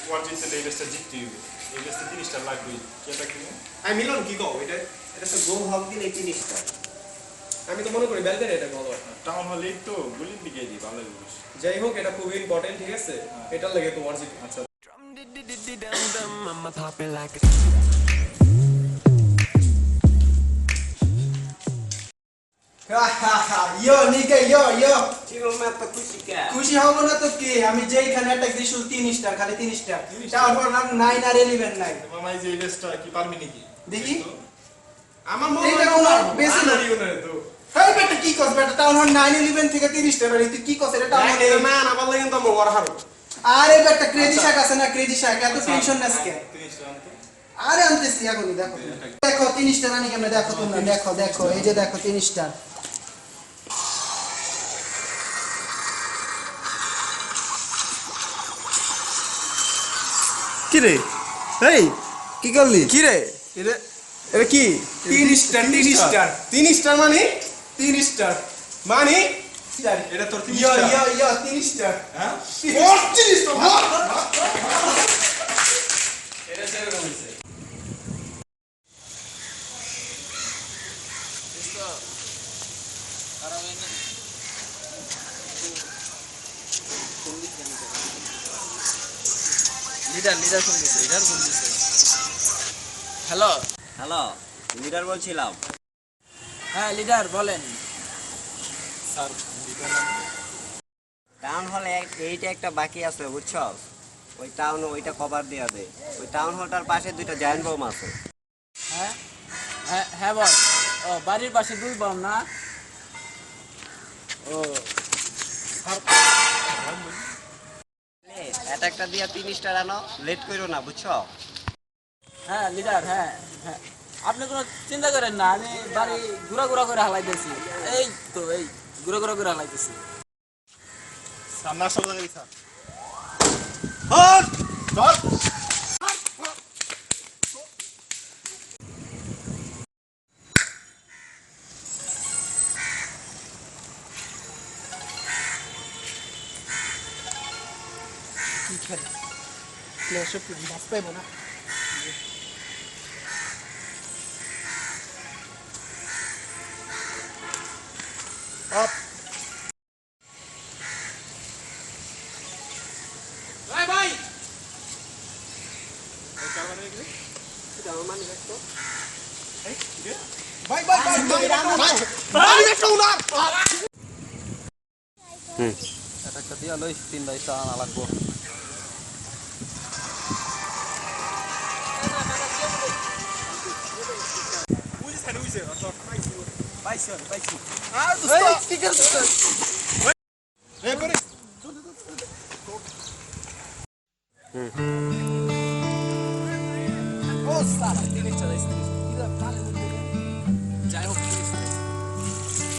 War জিততে এই ম্যাচটা জিততে হবে। এই ম্যাচে 30 টা লাগবে। কেটা কিনে? আমি মিলন কি কও এটা এটা তো গোল হক দিলে 30টা আমি তো মনে করি বেলগারি এটা গোল হয় টাউন হলেই তো গোলিং দিকে দি ভালো হবে। যাই হোক এটা খুব ইম্পর্টেন্ট ঠিক আছে এটার লাগে তো ওয়ার জিতবে আচ্ছা ইয়ো নিকে ইয়ো চিরল ম্যাচ তো খুশি কে খুশি হব না তো কি আমি যেইখানে অ্যাটাক দিছু 3 স্টার খালি 3 স্টার তারপর নাম 9 আর 11 নাই মামা এই যে এই ম্যাচটা কি পারবি নাকি? দেখি আমার মনে এইটা কোন বেশি না দিও না তো হেই বেটা কি কস বেটা টাউন হল 9 11 থেকে 30 স্টার বাড়ি তুই কি কস এটা টাউন হল না না ভালো লাগে তো মোর হারো আরে বেটা ক্রেজি শাক আছে না ক্রেজি শাক এত টেনশন নাস কে 30 টা আনতে। আরে আনতেছি এখনই দেখো দেখো 3 স্টার আনি কেমনে দেখো তোমরা দেখো দেখো এই যে দেখো 3 স্টার কি রে এই কি করলি কি রে এটা এটা কি 3 স্টার 3 স্টার 3 স্টার মানে 3 স্টার মানে এটা তোর 30 ইয়ো টা। ইয়ো ইয়ো 3 স্টার হ্যাঁ? 30 স্টার এটা সেরকম হইছে। লিডার ফোন দিছে হ্যালো হ্যালো লিডার বলছিলাম হ্যাঁ লিডার বলেন স্যার টাউন হলে এইটা একটা বাকি আছে বুঝছো ওই টাউন ওইটা কভার দেয়া দে ওই টাউন হলটার পাশে দুইটা জায়ান্ট বম আছে হ্যাঁ হ্যাঁ হ্যাঁ বল ও বাড়ির পাশে 2 বম না ও অ্যাটাকটা দিয়া 3 স্টার আনো লেট করো না বুঝছো হ্যাঁ লিডার হ্যাঁ হ্যাঁ আপনি কোনো চিন্তা করেন না আমি বাড়ি ঘুরা করে হালাইতেছি এই তো এই ঘুরা করে হালাইতেছি সামনে আসো লাগি স্যার। হট! হট! কি খেলে ক্ল্যাশ অফ বাস পাইবো না আপ ভাই ভাই এই কার মানে কি? এটা আমার মানে দেখতো এই কি? ভাই ভাই ভাই ভাই একটা উনার একটা দিয়া লই 3 ভাই টাকা লাগবো বুঝিস কেন বুঝিস? আচ্ছা পাইছি আর দোস্ত কি করছিস এ করে ও সারা 3 চালাইছিস